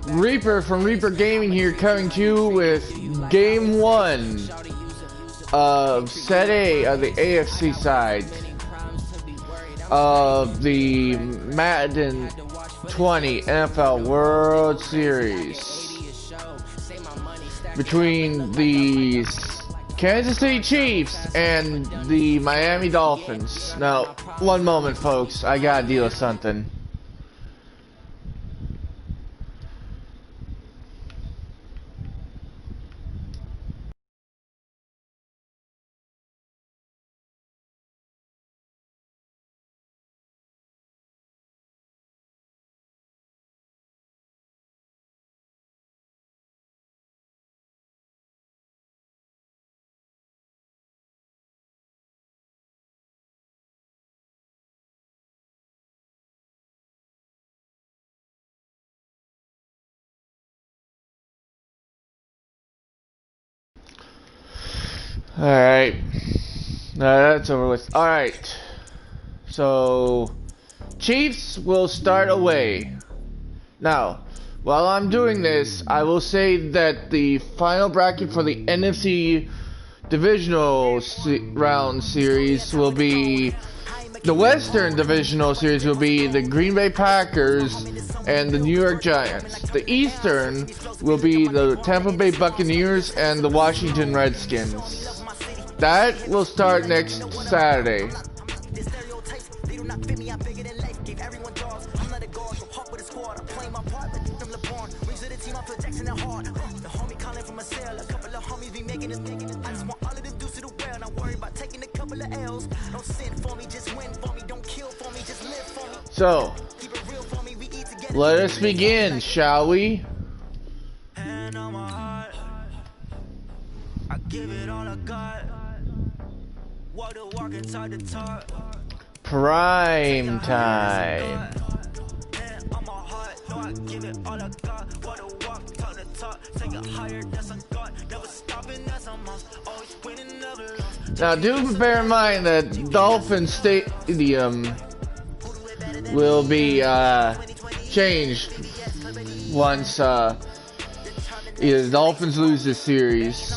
Reaper from Reaper Gaming here, coming to you with Game 1 of Set A of the AFC side of the Madden 20 NFL World Series between the Kansas City Chiefs and the Miami Dolphins. Now, one moment, folks. I gotta deal with something. Alright, that's over with. Alright, so Chiefs will start away. Now, while I'm doing this, I will say that the final bracket for the NFC Divisional Round Series will be, the Western Divisional Series will be the Green Bay Packers and the New York Giants. The Eastern will be the Tampa Bay Buccaneers and the Washington Redskins. That will start next Saturday. So, let us begin, shall we? Prime time. Now, do bear in mind that Dolphin Stadium will be changed once either the Dolphins lose this series.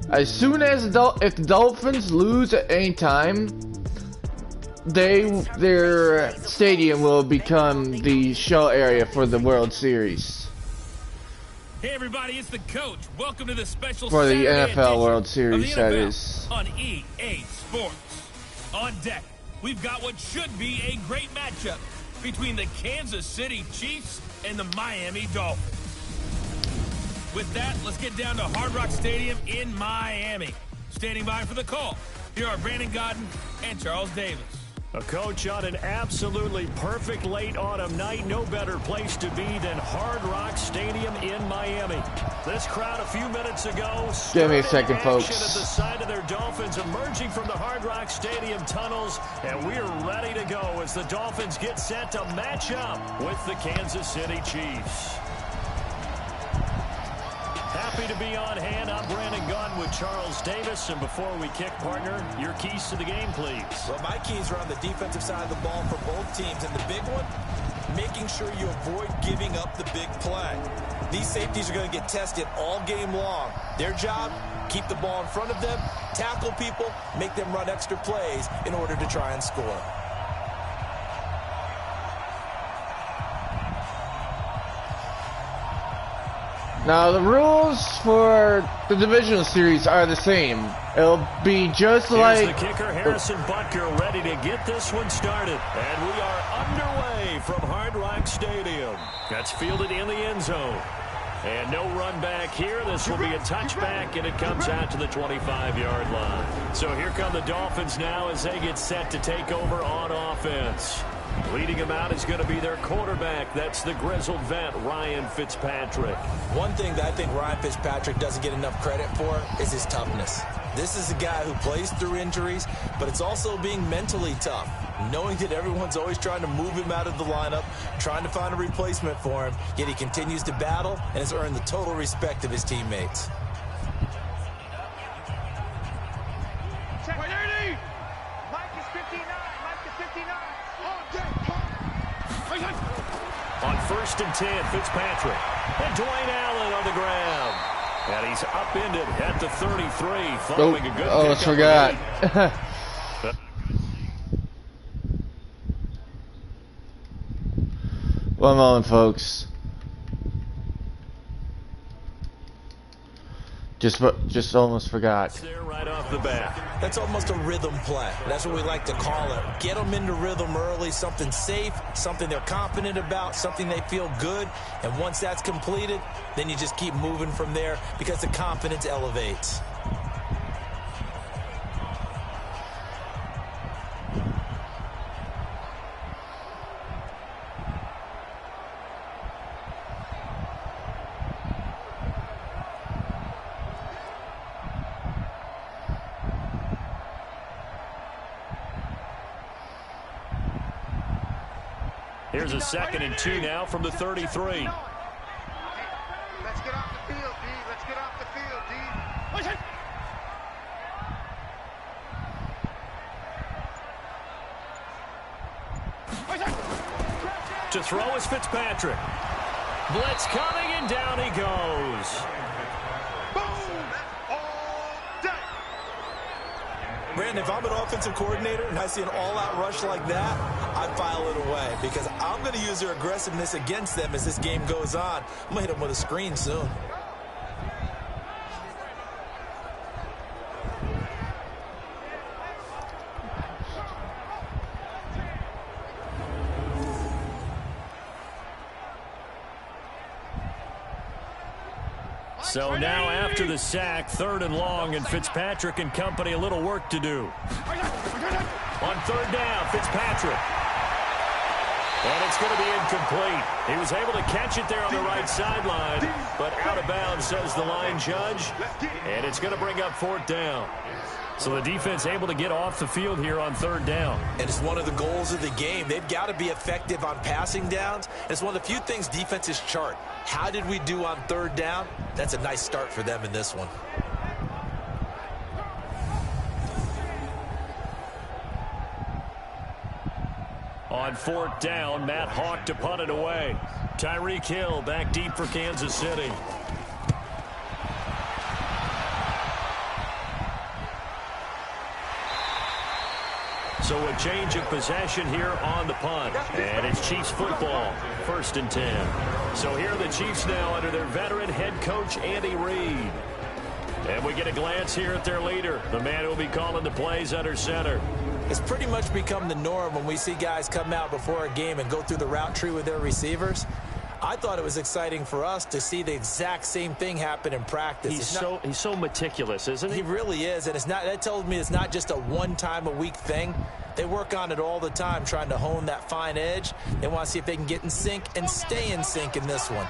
As soon as if the Dolphins lose at any time, their stadium will become the show area for the World Series. Hey everybody, it's the coach. Welcome to the special for the Saturday NFL World Series, that is on EA Sports. On deck, we've got what should be a great matchup between the Kansas City Chiefs and the Miami Dolphins. With that, let's get down to Hard Rock Stadium in Miami. Standing by for the call, here are Brandon Godden and Charles Davis. A coach, on an absolutely perfect late autumn night, no better place to be than Hard Rock Stadium in Miami. This crowd a few minutes ago, give me a second, folks, at the side of their Dolphins emerging from the Hard Rock Stadium tunnels, and we're ready to go as the Dolphins get set to match up with the Kansas City Chiefs. Happy to be on hand. I'm Brandon Gunn with Charles Davis. And before we kick, partner, your keys to the game, please. Well, my keys are on the defensive side of the ball for both teams. And the big one, making sure you avoid giving up the big play. These safeties are going to get tested all game long. Their job, keep the ball in front of them, tackle people, make them run extra plays in order to try and score. Now, the rules for the divisional series are the same. It'll be just like... Here's the kicker, Harrison Butker, ready to get this one started. And we are underway from Hard Rock Stadium. That's fielded in the end zone. And no run back here. This will be a touchback, and it comes out to the 25-yard line. So here come the Dolphins now as they get set to take over on offense. Leading him out is going to be their quarterback. That's the grizzled vet, Ryan Fitzpatrick. One thing that I think Ryan Fitzpatrick doesn't get enough credit for is his toughness. This is a guy who plays through injuries, but it's also being mentally tough. Knowing that everyone's always trying to move him out of the lineup, trying to find a replacement for him, yet he continues to battle and has earned the total respect of his teammates. Check 30! Mike is 59. Mike is 59. On deck. On 1st and 10, Fitzpatrick. And Dwayne Allen on the ground. And he's upended at the 33 following a good I forgot. One moment, folks. Just almost forgot. There right off the bat. That's almost a rhythm play. That's what we like to call it. Get them into rhythm early, something safe, something they're confident about, something they feel good. And once that's completed, then you just keep moving from there because the confidence elevates. Here's a 2nd and 2 now from the 33. Let's get off the field, D. Let's get off the field, D. To throw is Fitzpatrick. Blitz coming, and down he goes. Brandon, if I'm an offensive coordinator and I see an all-out rush like that, I file it away because I'm going to use their aggressiveness against them as this game goes on. I'm going to hit them with a screen soon. So now after the sack, 3rd and long, and Fitzpatrick and company a little work to do. On 3rd down, Fitzpatrick. And it's going to be incomplete. He was able to catch it there on the right sideline, but out of bounds, says the line judge. And it's going to bring up 4th down. So the defense able to get off the field here on 3rd down. And it's one of the goals of the game. They've got to be effective on passing downs. It's one of the few things defenses chart. How did we do on 3rd down? That's a nice start for them in this one. On 4th down, Matt Hawk to punt it away. Tyreek Hill back deep for Kansas City. So a change of possession here on the punt. And it's Chiefs football, 1st and 10. So here are the Chiefs now under their veteran head coach, Andy Reid. And we get a glance here at their leader, the man who will be calling the plays under center. It's pretty much become the norm when we see guys come out before a game and go through the route tree with their receivers. I thought it was exciting for us to see the exact same thing happen in practice. He's so meticulous, isn't he? He really is, and that tells me it's not just a one-time-a-week thing. They work on it all the time, trying to hone that fine edge. They want to see if they can get in sync and stay in sync in this one.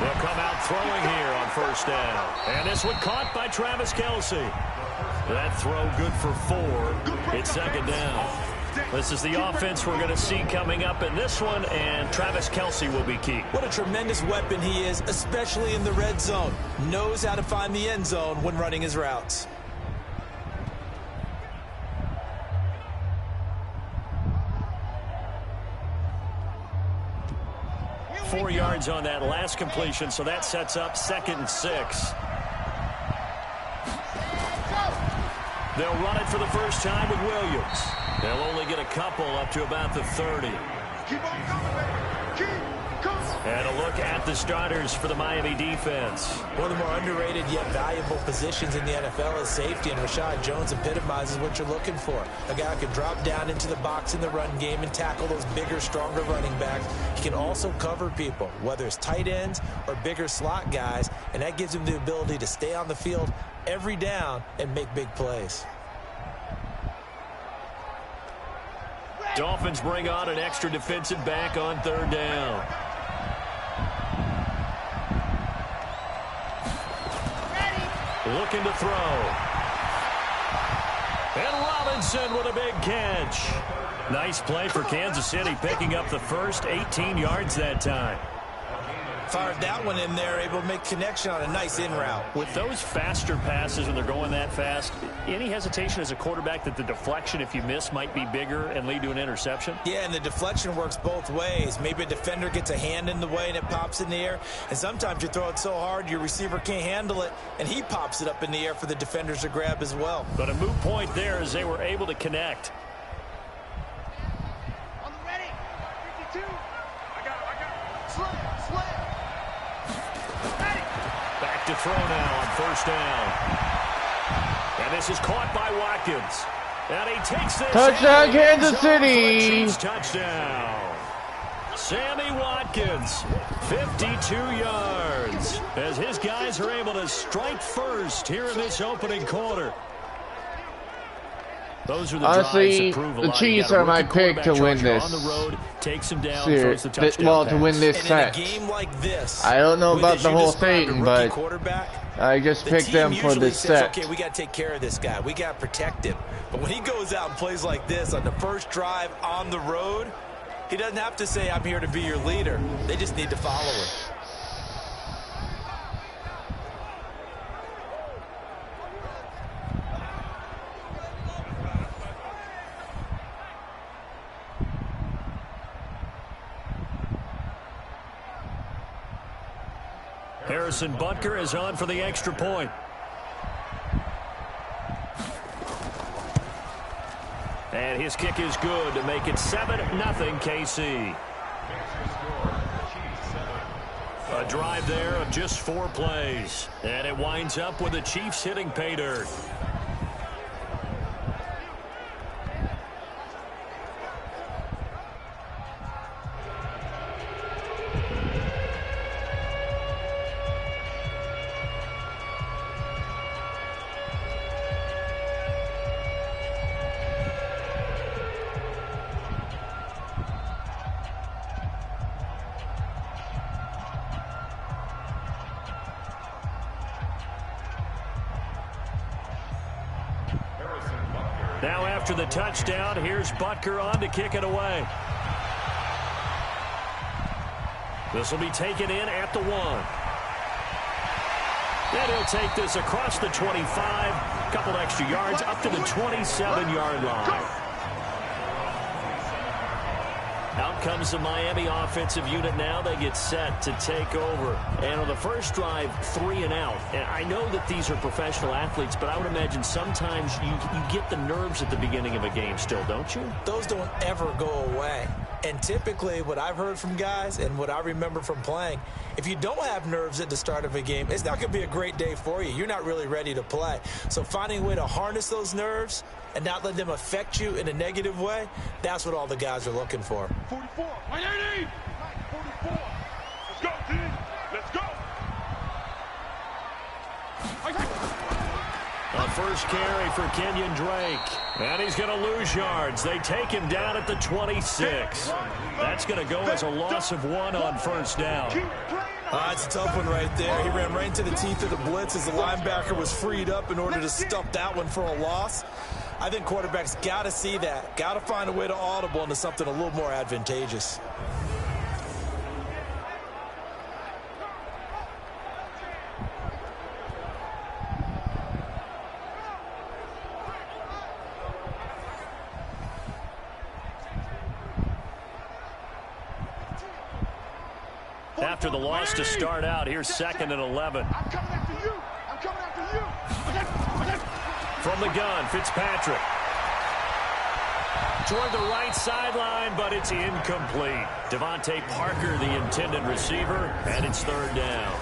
They'll come out throwing here on 1st down. And this one caught by Travis Kelce. That throw good for 4. It's 2nd down. This is the offense we're going to see coming up in this one, and Travis Kelce will be key. What a tremendous weapon he is, especially in the red zone. Knows how to find the end zone when running his routes. Four yards on that last completion, so that sets up 2nd and 6. They'll run it for the first time with Williams. They'll only get a couple up to about the 30. Keep on coming, baby. Keep coming. And a look at the starters for the Miami defense. One of the more underrated yet valuable positions in the NFL is safety, and Rashad Jones epitomizes what you're looking for. A guy who can drop down into the box in the run game and tackle those bigger, stronger running backs. He can also cover people, whether it's tight ends or bigger slot guys, and that gives him the ability to stay on the field every down and make big plays. Dolphins bring on an extra defensive back on 3rd down. Looking to throw. And Robinson with a big catch. Nice play for Kansas City, picking up the first 18 yards that time. Fired that one in there, able to make connection on a nice in route. With those faster passes when they're going that fast, any hesitation as a quarterback that the deflection, if you miss, might be bigger and lead to an interception? Yeah, and the deflection works both ways. Maybe a defender gets a hand in the way and it pops in the air. And sometimes you throw it so hard your receiver can't handle it, and he pops it up in the air for the defenders to grab as well. But a moot point there as they were able to connect. On the ready. 52. I got it. Slam. Ready. Back to throw now on first down. And this is caught by Watkins. And he takes this. Touchdown, Kansas City. Touchdown. Sammy Watkins, 52 yards, as his guys are able to strike first here in this opening quarter. Those are the honestly, drives that prove a the lot. Chiefs are my pick to win this. On the road, takes him down, Series. throws the touchdown Well, pass. to win this And set. in a game like this, I don't know with, about as the you whole described, a thing, rookie but quarterback, I just the picked team them for usually this says, set. okay, we got to take care of this guy. We got to protect him. But when he goes out and plays like this on the first drive on the road, he doesn't have to say, I'm here to be your leader. They just need to follow him. Harrison Butker is on for the extra point. And his kick is good to make it 7-0 KC. A drive there of just 4 plays. And it winds up with the Chiefs hitting pay dirt. Now after the touchdown, here's Butker on to kick it away. This will be taken in at the 1. And he'll take this across the 25, a couple extra yards up to the 27-yard line. Out comes the Miami offensive unit now. They get set to take over. And on the first drive, 3 and out. And I know that these are professional athletes, but I would imagine sometimes you get the nerves at the beginning of a game still, don't you? Those don't ever go away. And typically what I've heard from guys and what I remember from playing, if you don't have nerves at the start of a game, it's not going to be a great day for you. You're not really ready to play. So finding a way to harness those nerves and not let them affect you in a negative way, that's what all the guys are looking for. 44. 180. 44. Let's go, team. Let's go. A first carry for Kenyon Drake. And he's going to lose yards. They take him down at the 26. That's going to go as a loss of 1 on first down. It's a tough one right there. He ran right into the teeth of the blitz as the linebacker was freed up in order to stuff that one for a loss. I think quarterbacks got to see that. Got to find a way to audible into something a little more advantageous. After the loss to start out, here's 2nd and 11. I'm coming after you. I'm coming after you. From the gun, Fitzpatrick. Toward the right sideline, but it's incomplete. Devontae Parker, the intended receiver, and it's 3rd down.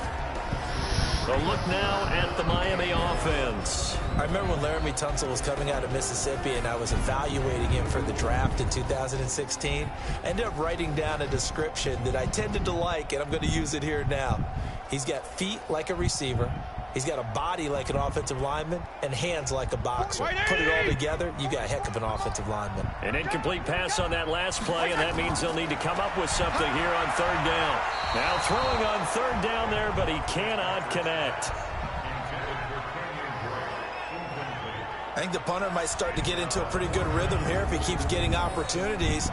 A look now at the Miami offense. I remember when Laramie Tunsil was coming out of Mississippi and I was evaluating him for the draft in 2016. I ended up writing down a description that I tended to like, and I'm going to use it here now. He's got feet like a receiver. He's got a body like an offensive lineman and hands like a boxer. Put it all together, you got a heck of an offensive lineman. An incomplete pass on that last play, and that means they'll need to come up with something here on 3rd down. Now throwing on 3rd down there, but he cannot connect. I think the punter might start to get into a pretty good rhythm here if he keeps getting opportunities.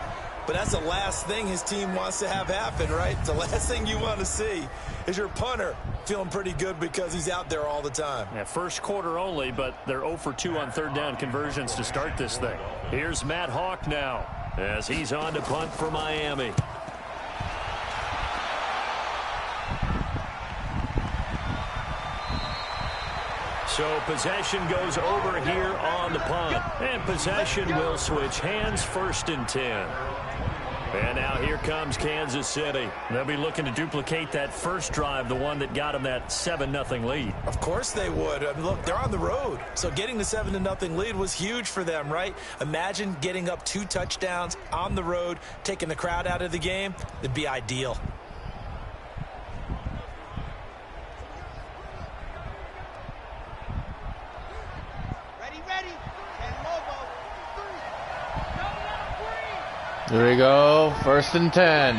but that's the last thing his team wants to have happen, right? The last thing you want to see is your punter feeling pretty good because he's out there all the time. Yeah, first quarter only, but they're 0 for 2 on third down conversions to start this thing. Here's Matt Hawk now as he's on to punt for Miami. So possession goes over here on the punt. And possession will switch hands, 1st and 10. And now here comes Kansas City. They'll be looking to duplicate that first drive, the one that got them that 7-0 lead. Of course they would. I mean, look, they're on the road. So getting the 7-0 lead was huge for them, right? Imagine getting up 2 touchdowns on the road, taking the crowd out of the game. It'd be ideal. Here we go, 1st and 10.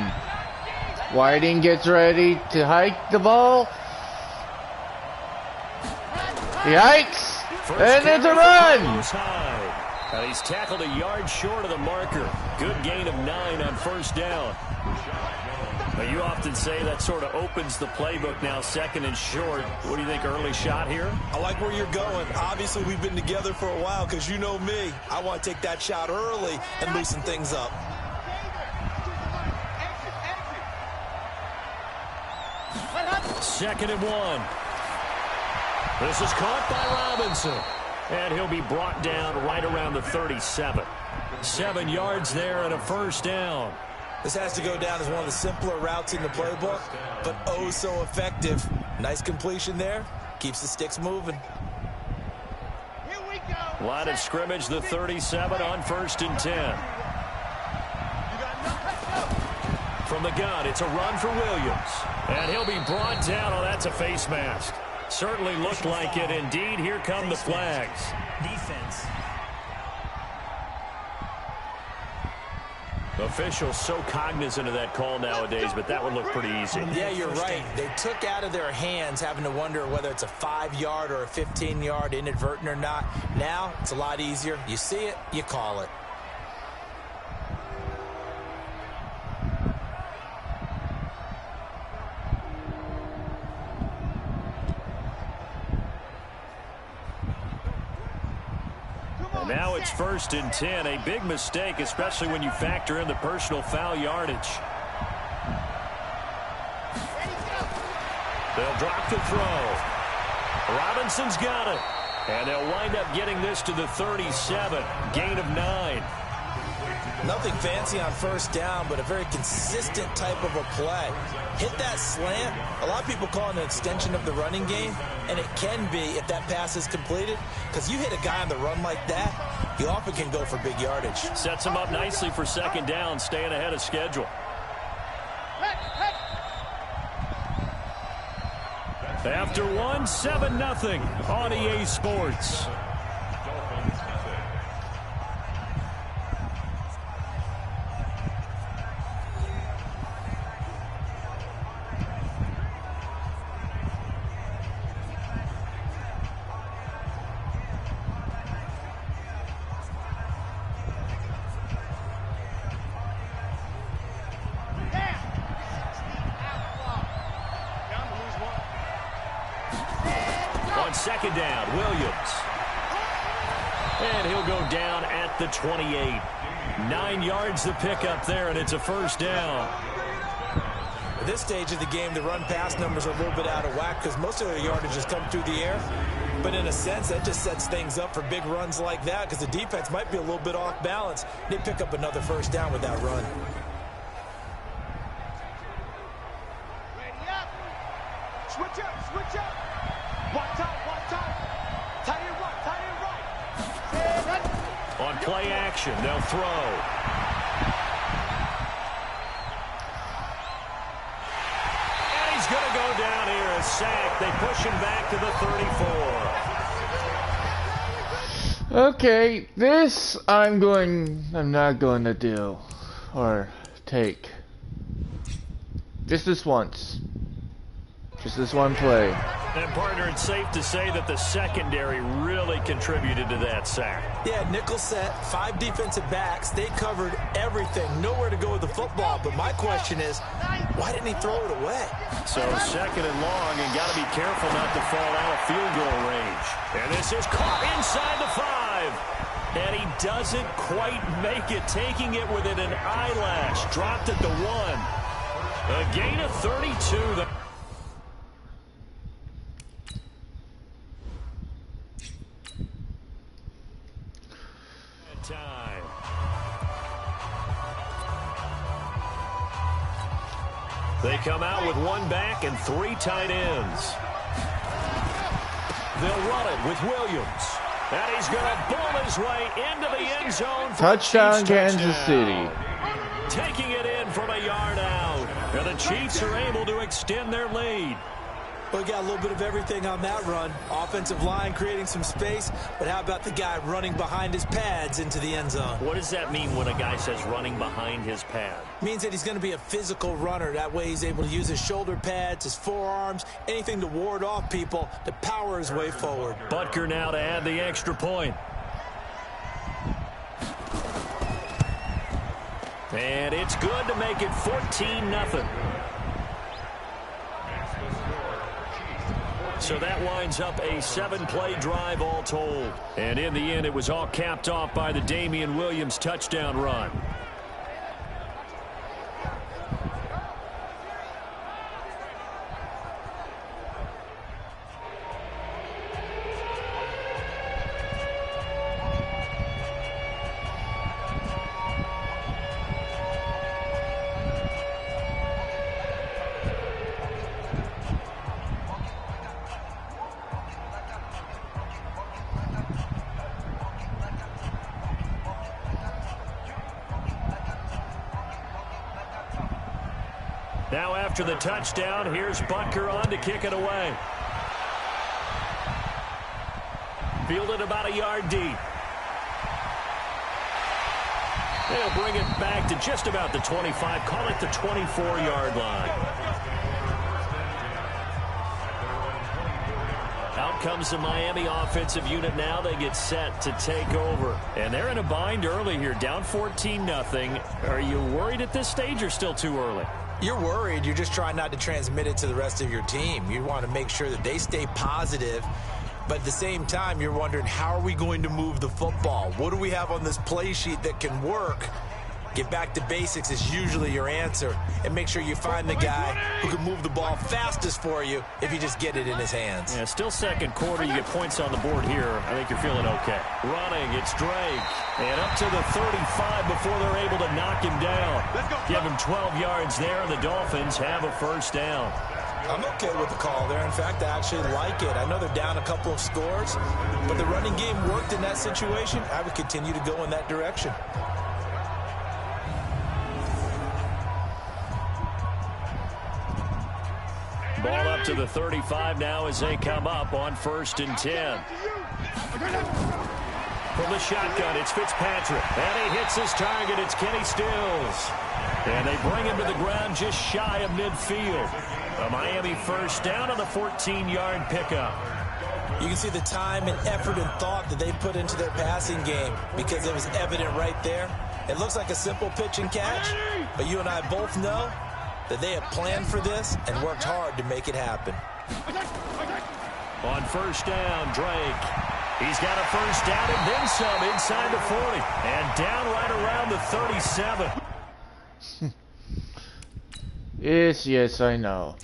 Whiting gets ready to hike the ball. He hikes, and it's a run. And he's tackled a yard short of the marker. Good gain of 9 on 1st down. But you often say that sort of opens the playbook now, 2nd and short. What do you think, early shot here? I like where you're going. Obviously, we've been together for a while because you know me. I want to take that shot early and loosen things up. 2nd and 1. This is caught by Robinson. And he'll be brought down right around the 37. 7 yards there and a 1st down. This has to go down as one of the simpler routes in the playbook, but oh so effective. Nice completion there. Keeps the sticks moving. Here we go. Line of scrimmage, the 37 on 1st and 10. From the gun, it's a run for Williams. And he'll be brought down. Oh, that's a face mask. Certainly looked like it. Indeed, here come the flags. Defense. Officials so cognizant of that call nowadays, but that would look pretty easy. Yeah, you're right. They took out of their hands having to wonder whether it's a 5-yard or a 15-yard, inadvertent or not. Now, it's a lot easier. You see it, you call it. Now it's 1st and 10. A big mistake, especially when you factor in the personal foul yardage. They'll drop the throw. Robinson's got it. And they'll wind up getting this to the 37. Gain of 9. Nothing fancy on 1st down, but a very consistent type of a play. Hit that slant. A lot of people call it an extension of the running game, and it can be if that pass is completed, because you hit a guy on the run like that, he often can go for big yardage. Sets him up nicely for 2nd down, staying ahead of schedule. After 1, 7-0 on EA Sports. On 2nd down, Williams. And he'll go down at the 28. 9 yards the pickup there, and it's a 1st down. At this stage of the game, the run-pass numbers are a little bit out of whack because most of their yardage has come through the air. But in a sense, that just sets things up for big runs like that because the defense might be a little bit off balance. They pick up another 1st down with that run. Ready up. Switch up, switch up. One time, one time. Tie it right, tie it right. On play action, they'll throw. And he's going to go down here, a sack. They push him back to the 34. Okay, this I'm not going to do or take. Just this once. Just this one play. And, partner, it's safe to say that the secondary really contributed to that sack. Yeah, nickel set, 5 defensive backs. They covered everything. Nowhere to go with the football. But my question is, why didn't he throw it away? So 2nd and long, and got to be careful not to fall out of field goal range. And this is caught inside the 5. And he doesn't quite make it, taking it within an eyelash. Dropped at the 1. A gain of 32. Time. They come out with 1 back and 3 tight ends. They'll run it with Williams. And he's going to bowl his way into the end zone. Touchdown, Kansas City. Taking it in from a yard out. And the Chiefs are able to extend their lead. We got a little bit of everything on that run. Offensive line creating some space, but how about the guy running behind his pads into the end zone? What does that mean when a guy says running behind his pad? Means that he's going to be a physical runner. That way he's able to use his shoulder pads, his forearms, anything to ward off people to power his way forward. Butker now to add the extra point. And it's good to make it 14-0. So that winds up a 7-play drive all told. And in the end, it was all capped off by the Damian Williams touchdown run. Now after the touchdown, here's Butker on to kick it away. Fielded about a yard deep. They'll bring it back to just about the 25. Call it the 24-yard line. Out comes the Miami offensive unit now. They get set to take over. And they're in a bind early here, down 14-0. Are you worried at this stage or still too early? You're worried. You're just trying not to transmit it to the rest of your team. You want to make sure that they stay positive. But at the same time, you're wondering, how are we going to move the football? What do we have on this play sheet that can work? Get back to basics is usually your answer. And make sure you find the guy who can move the ball fastest for you if you just get it in his hands. Yeah, still second quarter. You get points on the board here. I think you're feeling okay. Running, it's Drake. And up to the 35 before they're able to knock him down. Give him 12 yards there, and the Dolphins have a first down. I'm okay with the call there. In fact, I actually like it. I know they're down a couple of scores, but the running game worked in that situation. I would continue to go in that direction. Ball up to the 35 now as they come up on 1st and 10. From the shotgun, it's Fitzpatrick. And he hits his target. It's Kenny Stills. And they bring him to the ground just shy of midfield. A Miami first down on the 14-yard pickup. You can see the time and effort and thought that they put into their passing game because it was evident right there. It looks like a simple pitch and catch, but you and I both know that they have planned for this and worked hard to make it happen. On 1st down, Drake. He's got a first down and then some inside the 40. And down right around the 37. Yes, I know.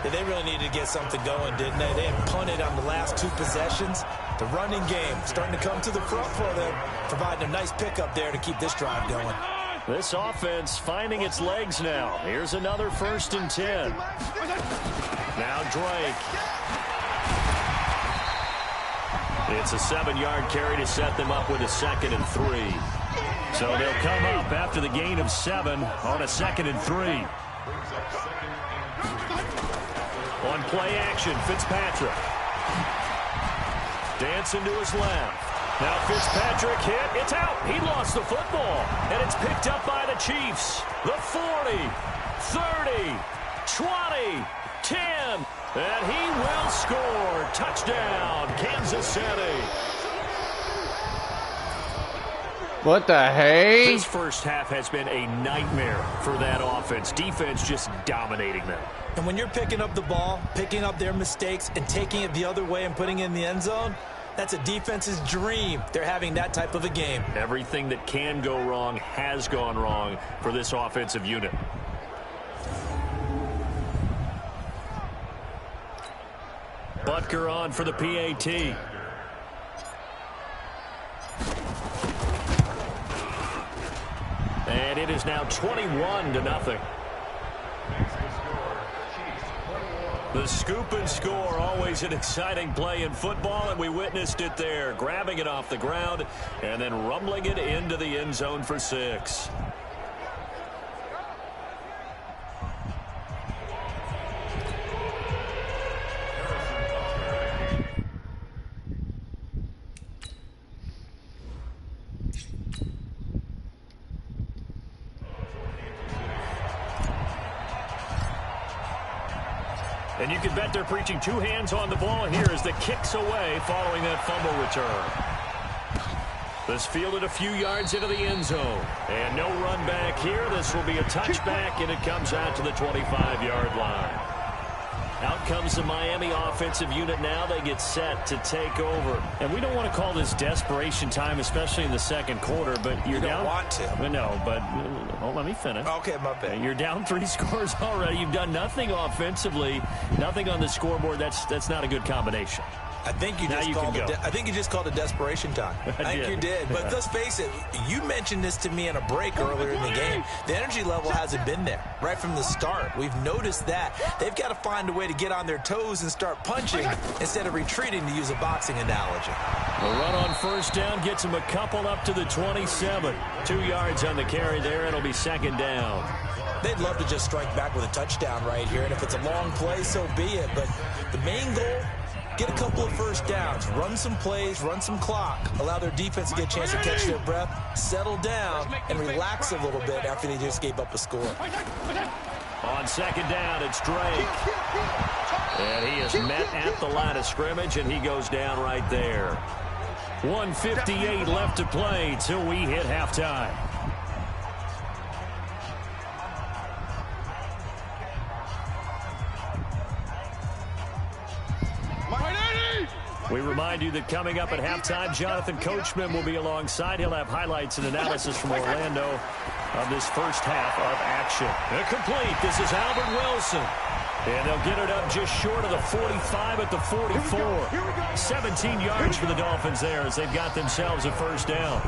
Yeah, they really needed to get something going, didn't they? They had punted on the last 2 possessions. The running game starting to come to the front for them, providing a nice pickup there to keep this drive going. This offense finding its legs now. Here's another 1st and 10. Now Drake. It's a 7-yard carry to set them up with a 2nd and 3. So they'll come up after the gain of 7 on a 2nd and 3. On play action, Fitzpatrick. Dancing to his left. Now Fitzpatrick hit. It's out. He lost the football. And it's picked up by the Chiefs. The 40, 30, 20, 10. And he will score. Touchdown, Kansas City. What the hey? This first half has been a nightmare for that offense. Defense just dominating them. And when you're picking up the ball, picking up their mistakes, and taking it the other way and putting it in the end zone, that's a defense's dream. They're having that type of a game. Everything that can go wrong has gone wrong for this offensive unit. Butker on for the PAT. And it is now 21-0. The scoop and score, always an exciting play in football, and we witnessed it there. Grabbing it off the ground and then rumbling it into the end zone for 6. And you can bet they're preaching two hands on the ball here as the kick's away following that fumble return. This fielded a few yards into the end zone. And no run back here. This will be a touchback, and it comes out to the 25-yard line. Out comes the Miami offensive unit now. They get set to take over. And we don't want to call this desperation time, especially in the second quarter, but you're down. You don't want to. No, but let me finish. Okay, my bad. You're down 3 scores already. You've done nothing offensively, nothing on the scoreboard. That's not a good combination. I think you just called it desperation time. I think you did. But let's face it, you mentioned this to me in a break earlier in the game. The energy level hasn't been there right from the start. We've noticed that. They've got to find a way to get on their toes and start punching instead of retreating, to use a boxing analogy. The run on first down gets them a couple up to the 27. 2 yards on the carry there. It'll be second down. They'd love to just strike back with a touchdown right here, and if it's a long play, so be it. But the main goal, get a couple of first downs, run some plays, run some clock, allow their defense to get a chance to catch their breath, settle down, and relax a little bit after they just gave up a score. On second down, it's Drake. And he is met at the line of scrimmage, and he goes down right there. 1:58 left to play till we hit halftime. We remind you that coming up at halftime, Jonathan Coachman will be alongside. He'll have highlights and analysis from Orlando of this first half of action. Complete. This is Albert Wilson. And they'll get it up just short of the 45 at the 44. 17 yards for the Dolphins there as they've got themselves a first down.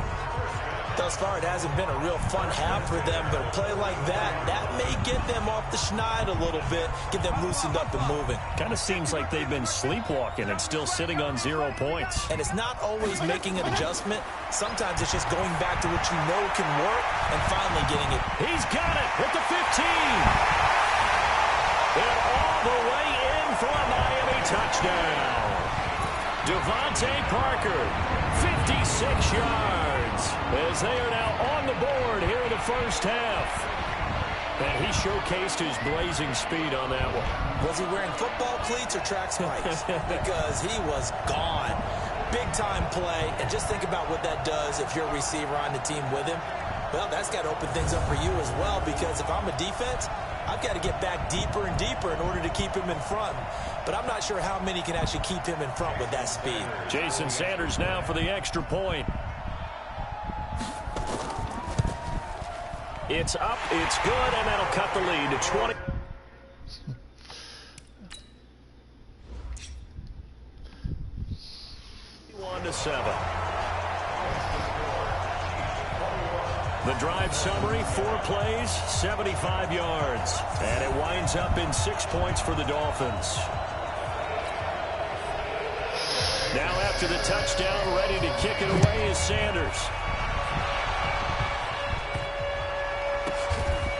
Thus far, it hasn't been a real fun half for them, but a play like that may get them off the schneid a little bit, get them loosened up and moving. Kind of seems like they've been sleepwalking and still sitting on 0 points. And it's not always making an adjustment. Sometimes it's just going back to what you know can work and finally getting it. He's got it at the 15. And all the way in for a Miami touchdown. Devontae Parker, 56 yards, as they are now on the board here in the first half. And he showcased his blazing speed on that one. Was he wearing football cleats or track spikes? Because he was gone. Big-time play, and just think about what that does if you're a receiver on the team with him. Well, that's got to open things up for you as well, because if I'm a defense, I've got to get back deeper and deeper in order to keep him in front. But I'm not sure how many can actually keep him in front with that speed. Jason Sanders now for the extra point. It's up, it's good, and that'll cut the lead to 20. To 7. The drive summary, 4 plays, 75 yards. And it winds up in 6 points for the Dolphins. Now after the touchdown, ready to kick it away is Sanders.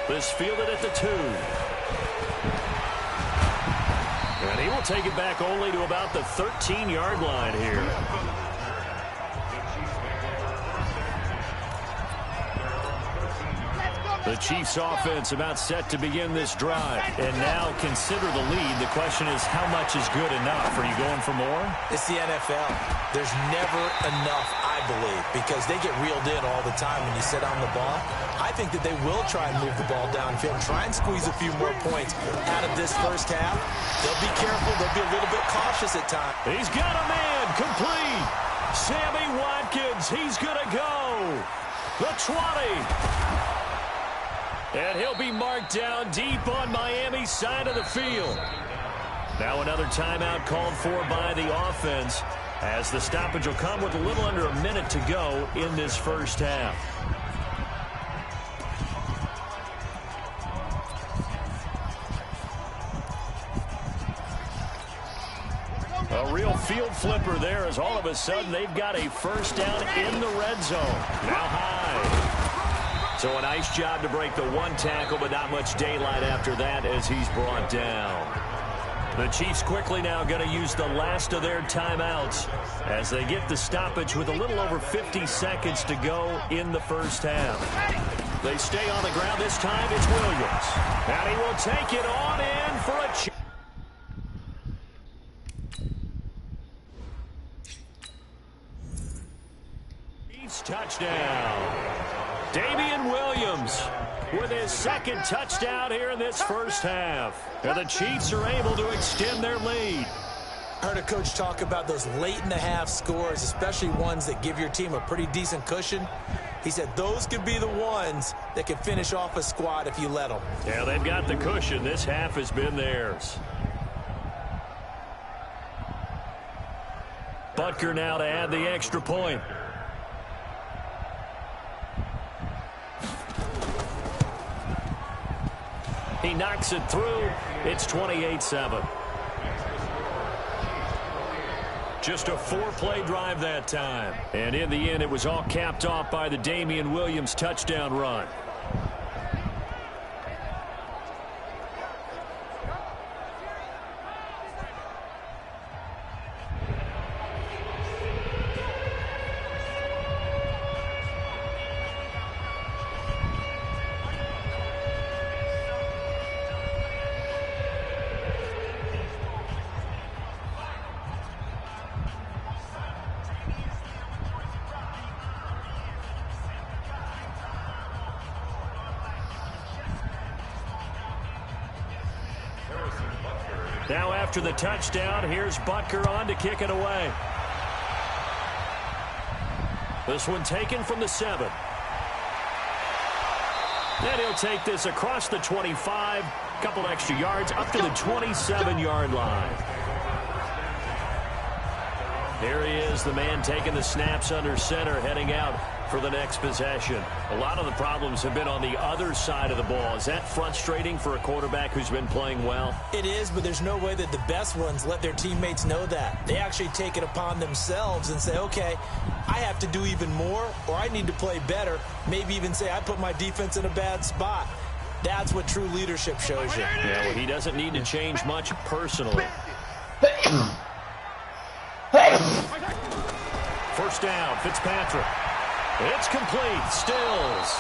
This fielded at the 2. And he will take it back only to about the 13-yard line here. The Chiefs offense about set to begin this drive. And now consider the lead. The question is, how much is good enough? Are you going for more? It's the NFL. There's never enough, I believe, because they get reeled in all the time when you sit on the ball. I think that they will try and move the ball downfield, try and squeeze a few more points out of this first half. They'll be careful. They'll be a little bit cautious at times. He's got a man complete. Sammy Watkins, he's going to go. The 20. And he'll be marked down deep on Miami's side of the field. Now another timeout called for by the offense, as the stoppage will come with a little under a minute to go in this first half. A real field flipper there, as all of a sudden they've got a first down in the red zone. Now high. So a nice job to break the one tackle, but not much daylight after that as he's brought down. The Chiefs quickly now going to use the last of their timeouts as they get the stoppage with a little over 50 seconds to go in the first half. They stay on the ground this time. It's Williams. And he will take it on in for a Chiefs touchdown. Damian Williams with his second touchdown here in this first half. And the Chiefs are able to extend their lead. I heard a coach talk about those late-in-the-half scores, especially ones that give your team a pretty decent cushion. He said those could be the ones that can finish off a squad if you let them. Yeah, they've got the cushion. This half has been theirs. Butker now to add the extra point. He knocks it through. It's 28-7. Just a 4-play drive that time. And in the end, it was all capped off by the Damian Williams touchdown run. Now after the touchdown, here's Butker on to kick it away. This one taken from the 7. Then he'll take this across the 25, couple extra yards up to the 27-yard line. Here he is, the man taking the snaps under center, heading out for the next possession. A lot of the problems have been on the other side of the ball. Is that frustrating for a quarterback who's been playing well? It is, but there's no way that the best ones let their teammates know that. They actually take it upon themselves and say, okay, I have to do even more, or I need to play better. Maybe even say I put my defense in a bad spot. That's what true leadership shows you. Yeah, well, he doesn't need to change much personally. First down, Fitzpatrick. It's complete. Stills.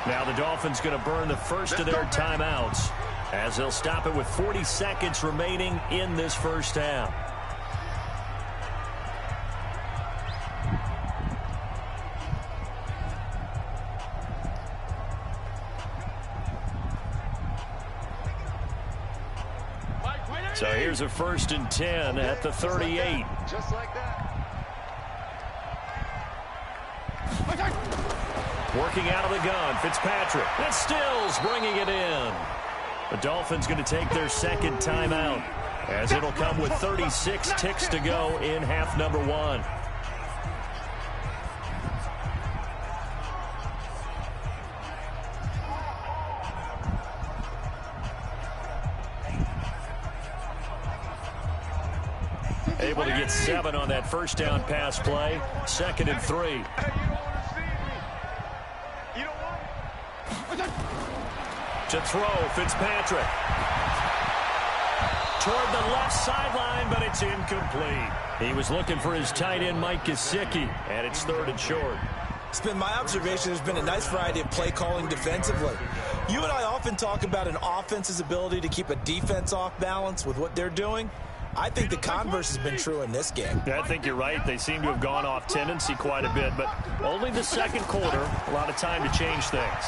Now the Dolphins going to burn the first of their timeouts as they'll stop it with 40 seconds remaining in this first half. So here's a 1st and 10 at the 38. Just like that. Working out of the gun, Fitzpatrick. And Stills bringing it in. The Dolphins going to take their second timeout as it'll come with 36 ticks to go in half number 1. Able to get 7 on that first down pass play. 2nd and 3. To throw, Fitzpatrick. Toward the left sideline, but it's incomplete. He was looking for his tight end, Mike Gesicki, and it's 3rd and short. It's been my observation there's been a nice variety of play calling defensively. You and I often talk about an offense's ability to keep a defense off balance with what they're doing. I think the converse has been true in this game. Yeah, I think you're right. They seem to have gone off tendency quite a bit, but only the second quarter, a lot of time to change things.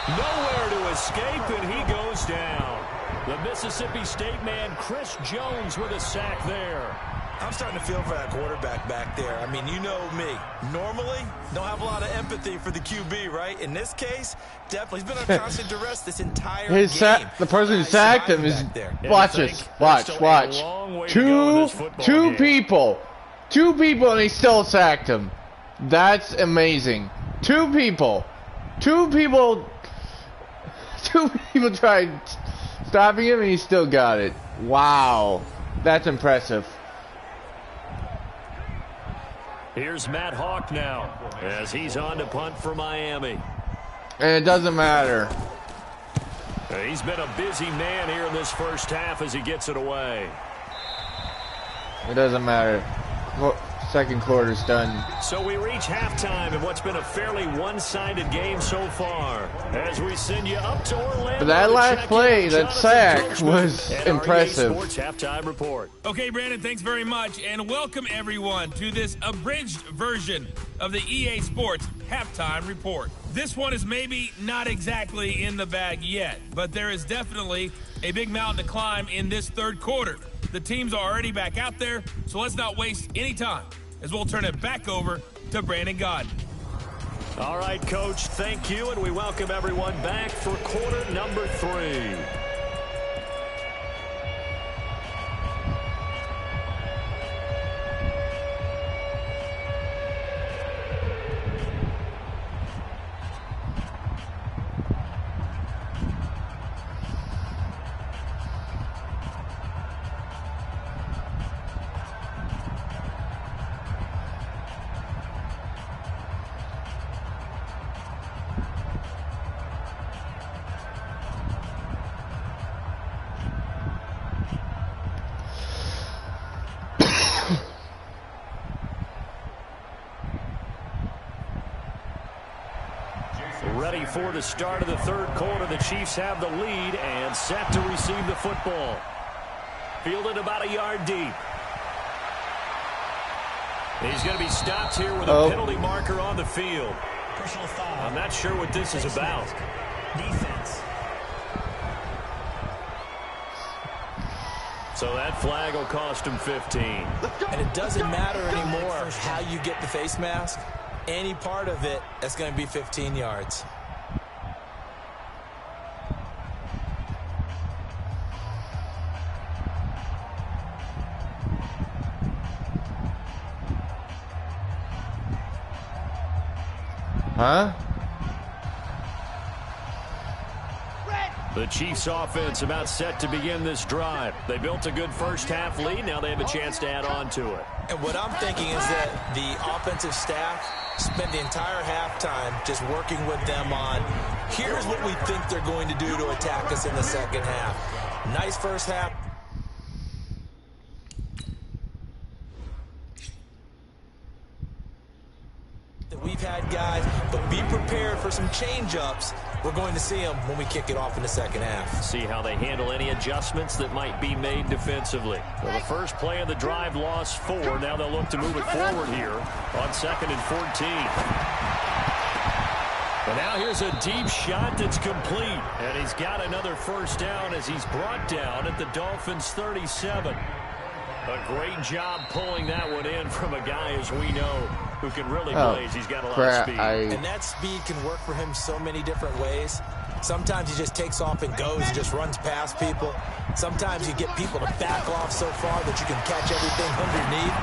Nowhere to escape, and he goes down. The Mississippi State man, Chris Jones, with a sack there. I'm starting to feel for that quarterback back there. I mean, you know me. Normally, don't have a lot of empathy for the QB, right? In this case, definitely. He's been on constant duress this entire game. The person who sacked him is... Watch this. Watch. Two people. Two people, and he still sacked him. That's amazing. Two people tried stopping him, and he still got it. Wow. That's impressive. Here's Matt Hawk now, as he's on to punt for Miami. And it doesn't matter. He's been a busy man here in this first half as he gets it away. It doesn't matter. Second quarter's done. So we reach halftime in what's been a fairly one-sided game so far. As we send you up to Orlando. But that last play, that sack, was impressive. Sports halftime report. Okay, Brandon, thanks very much, and welcome everyone to this abridged version of the EA Sports halftime report. This one is maybe not exactly in the bag yet, but there is definitely a big mountain to climb in this third quarter. The teams are already back out there, so let's not waste any time as we'll turn it back over to Brandon Godden. All right, Coach, thank you, and we welcome everyone back for quarter number 3. Ready for the start of the third quarter. The Chiefs have the lead and set to receive the football. Fielded about a yard deep. He's going to be stopped here with a penalty marker on the field. Personal foul. I'm not sure what this is about. Defense. So that flag will cost him 15. And it doesn't matter anymore how you get the face mask. Any part of it, that's going to be 15 yards. Huh? The Chiefs offense about set to begin this drive. They built a good first half lead. Now they have a chance to add on to it. And what I'm thinking is that the offensive staff spent the entire halftime just working with them on, here's what we think they're going to do to attack us in the second half. Nice first half. That we've had guys, but be prepared for some change-ups. We're going to see them when we kick it off in the second half. See how they handle any adjustments that might be made defensively. Well, the first play of the drive lost 4. Now they'll look to move it forward here on 2nd and 14. And now here's a deep shot that's complete. And he's got another first down as he's brought down at the Dolphins' 37. A great job pulling that one in from a guy, as we know, who can really blaze. He's got a lot of speed. And that speed can work for him so many different ways. Sometimes he just takes off and goes and just runs past people. Sometimes you get people to back off so far that you can catch everything underneath.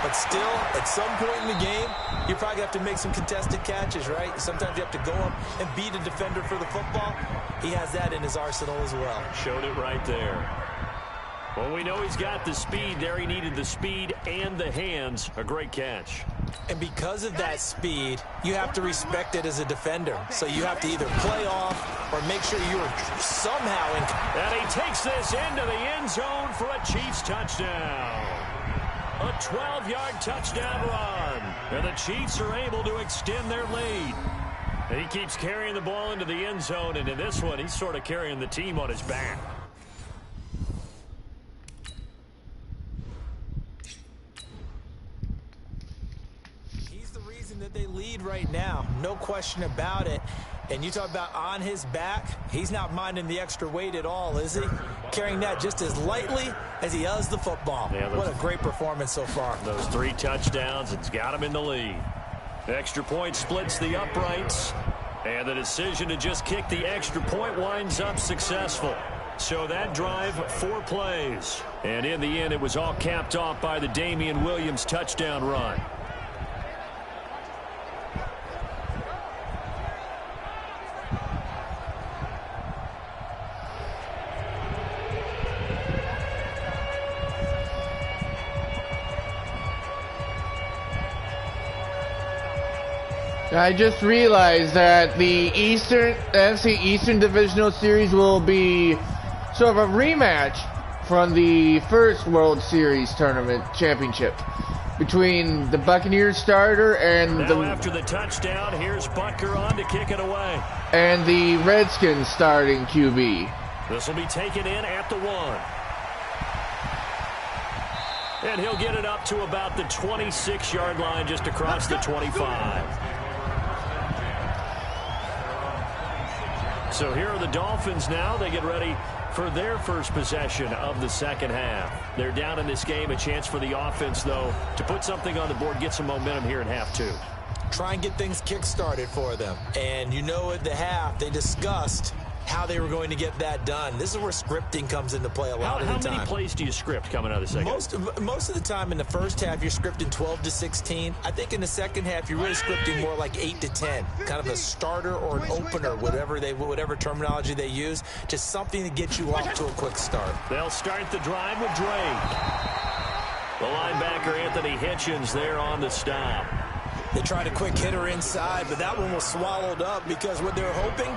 But still, at some point in the game, you probably have to make some contested catches, right? Sometimes you have to go up and beat a defender for the football. He has that in his arsenal as well. Showed it right there. Well, we know he's got the speed there. He needed the speed and the hands. A great catch. And because of that speed, you have to respect it as a defender. So you have to either play off or make sure you're somehow in. And he takes this into the end zone for a Chiefs touchdown. A 12-yard touchdown run. And the Chiefs are able to extend their lead. And he keeps carrying the ball into the end zone, and in this one, he's sort of carrying the team on his back. He's the reason that they lead right now. No question about it. And you talk about on his back, he's not minding the extra weight at all, is he? Carrying that just as lightly as he does the football. Yeah, what a great performance so far. Those 3 touchdowns, it's got him in the lead. The extra point splits the uprights. And the decision to just kick the extra point winds up successful. So that drive, 4 plays. And in the end, it was all capped off by the Damian Williams touchdown run. I just realized that the AFC Eastern Divisional Series will be sort of a rematch from the first World Series tournament championship between the Buccaneers starter and now after the touchdown, here's Butker on to kick it away. And the Redskins starting QB. This will be taken in at the 1. And he'll get it up to about the 26-yard line just across the 25. So here are the Dolphins now. They get ready for their first possession of the second half. They're down in this game. A chance for the offense, though, to put something on the board, get some momentum here in half 2. Try and get things kick-started for them. And you know at the half, they discussed how they were going to get that done. This is where scripting comes into play a lot of the time. How many plays do you script coming out of the second? Most of the time in the first half, you're scripting 12 to 16. I think in the second half, you're really scripting more like 8 to 10. Kind of a starter or an opener, whatever terminology they use. Just something to get you off to a quick start. They'll start the drive with Drake. The linebacker, Anthony Hitchens, there on the stop. They tried a quick hitter inside, but that one was swallowed up because what they were hoping,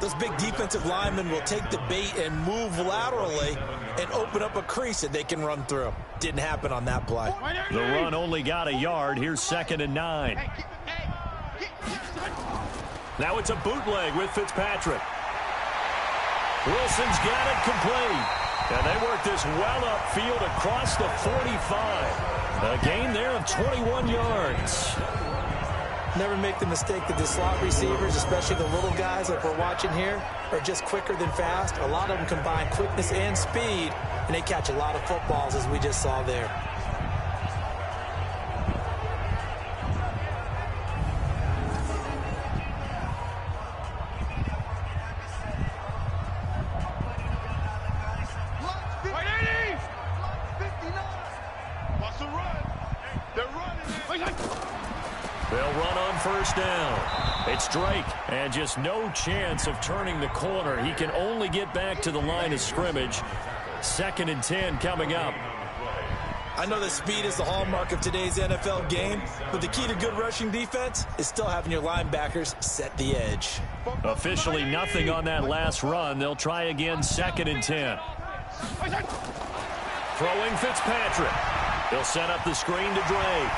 those big defensive linemen will take the bait and move laterally and open up a crease that they can run through. Didn't happen on that play. The run only got a yard. Here's 2nd and 9. Now it's a bootleg with Fitzpatrick. Wilson's got it complete. And they work this well upfield across the 45. A gain there of 21 yards. Never make the mistake that the slot receivers, especially the little guys like we're watching here, are just quicker than fast. A lot of them combine quickness and speed, and they catch a lot of footballs, as we just saw there. They'll run on first down. It's Drake, and just no chance of turning the corner. He can only get back to the line of scrimmage. 2nd and 10 coming up. I know that speed is the hallmark of today's NFL game, but the key to good rushing defense is still having your linebackers set the edge. Officially nothing on that last run. They'll try again, 2nd and 10. Throwing Fitzpatrick. He'll set up the screen to Drake.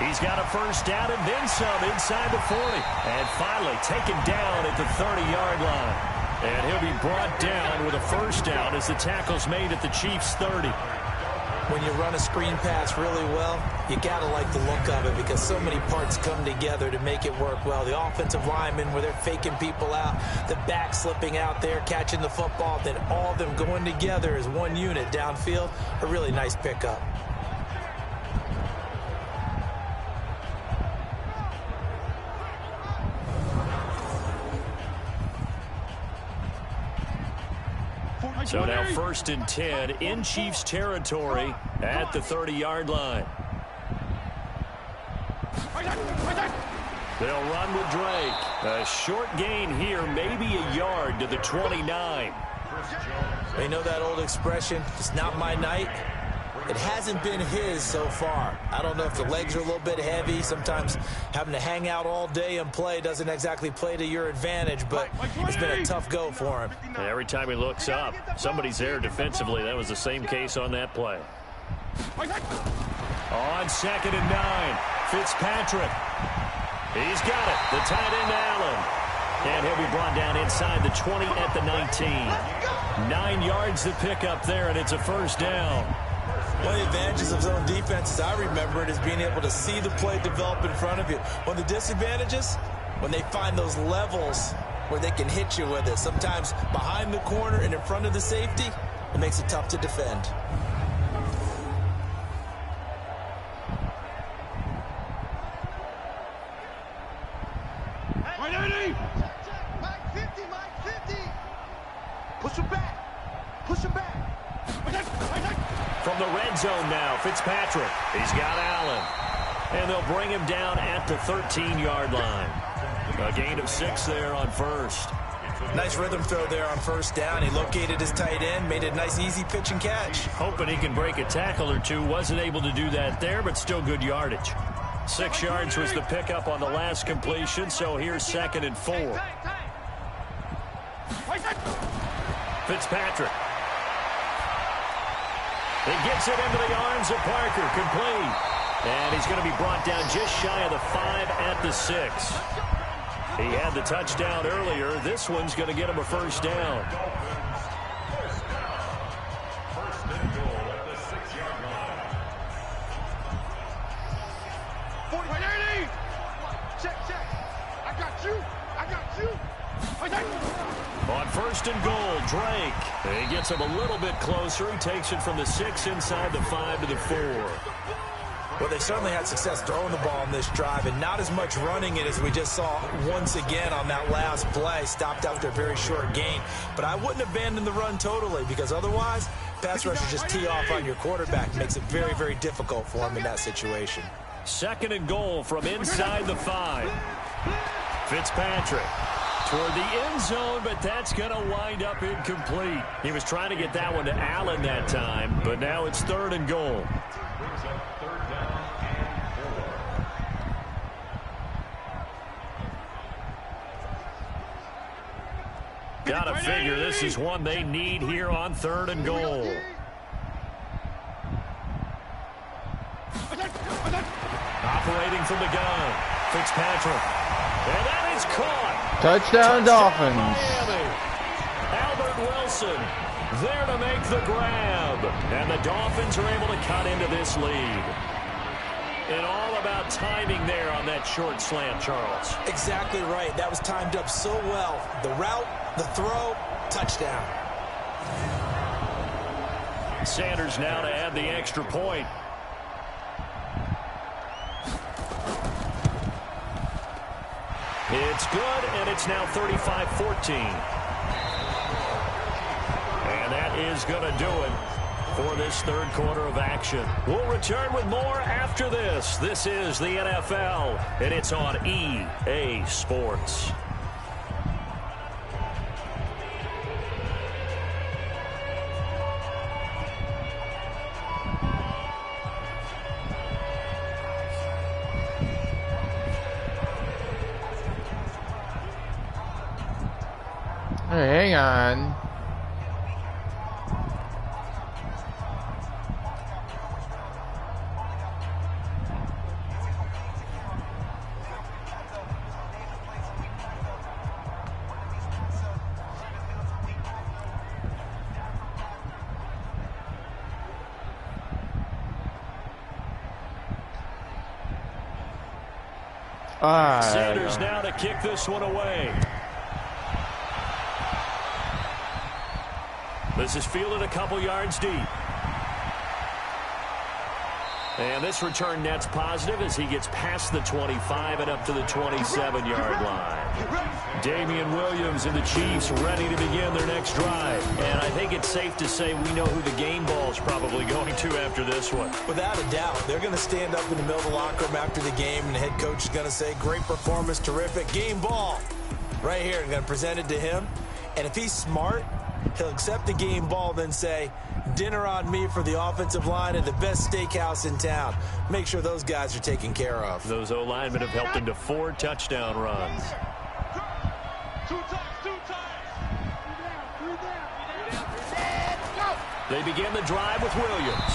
He's got a first down and then some inside the 40. And finally taken down at the 30-yard line. And he'll be brought down with a first down as the tackle's made at the Chiefs' 30. When you run a screen pass really well, you got to like the look of it because so many parts come together to make it work well. The offensive linemen, where they're faking people out, the back slipping out there, catching the football, then all of them going together as one unit downfield. A really nice pickup. So now 1st and 10 in Chiefs territory at the 30-yard line. They'll run with Drake. A short gain here, maybe a yard to the 29. You know that old expression, it's not my night? It hasn't been his so far. I don't know if the legs are a little bit heavy. Sometimes having to hang out all day and play doesn't exactly play to your advantage, but it's been a tough go for him. Every time he looks up, somebody's there defensively. That was the same case on that play. On 2nd and 9, Fitzpatrick. He's got it. The tight end, Allen. And he'll be brought down inside the 20 at the 19. 9 yards to pick up there, and it's a first down. One of the advantages of zone defense, as I remember it, is being able to see the play develop in front of you. One of the disadvantages, when they find those levels where they can hit you with it, sometimes behind the corner and in front of the safety, it makes it tough to defend. Push him back. Push him back. From the red zone now, Fitzpatrick. He's got Allen. And they'll bring him down at the 13-yard line. A gain of 6 there on first. Nice rhythm throw there on first down. He located his tight end, made a nice easy pitch and catch. Hoping he can break a tackle or two. Wasn't able to do that there, but still good yardage. 6 yards was the pickup on the last completion, so here's 2nd and 4. Fitzpatrick. He gets it into the arms of Parker, complete. And he's going to be brought down just shy of the 5 at the 6. He had the touchdown earlier. This one's going to get him a first down. Check. I got you. On 1st and goal, Drake. He gets him a little bit closer. He takes it from the 6 inside the 5 to the 4. Well, they certainly had success throwing the ball on this drive, and not as much running it as we just saw once again on that last play. Stopped after a very short gain. But I wouldn't abandon the run totally, because otherwise, pass rushers just tee off on your quarterback. Makes it very, very difficult for him in that situation. 2nd and goal from inside the 5. Fitzpatrick toward the end zone, but that's going to wind up incomplete. He was trying to get that one to Allen that time, but now it's 3rd and goal. Gotta figure this is one they need here on 3rd and goal. Operating from the gun, Fitzpatrick. And that is caught. Touchdown, Dolphins. Miami. Albert Wilson there to make the grab. And the Dolphins are able to cut into this lead. And all about timing there on that short slant, Charles. Exactly right. That was timed up so well. The route, the throw, touchdown. Sanders now to add the extra point. It's good, and it's now 35-14. And that is going to do it for this 3rd quarter of action. We'll return with more after this. This is the NFL, and it's on EA Sports. Hey, hang on. Sanders now to kick this one away. This is fielded a couple yards deep. And this return net's positive as he gets past the 25 and up to the 27-yard line. Damian Williams and the Chiefs ready to begin their next drive. And I think it's safe to say we know who the game ball is probably going to after this one. Without a doubt, they're going to stand up in the middle of the locker room after the game, and the head coach is going to say, great performance, terrific, game ball. Right here, going to present it to him. And if he's smart, he'll accept the game ball, then say, dinner on me for the offensive line at the best steakhouse in town. Make sure those guys are taken care of. Those O-linemen have helped him to 4 touchdown runs. Two times. They begin the drive with Williams.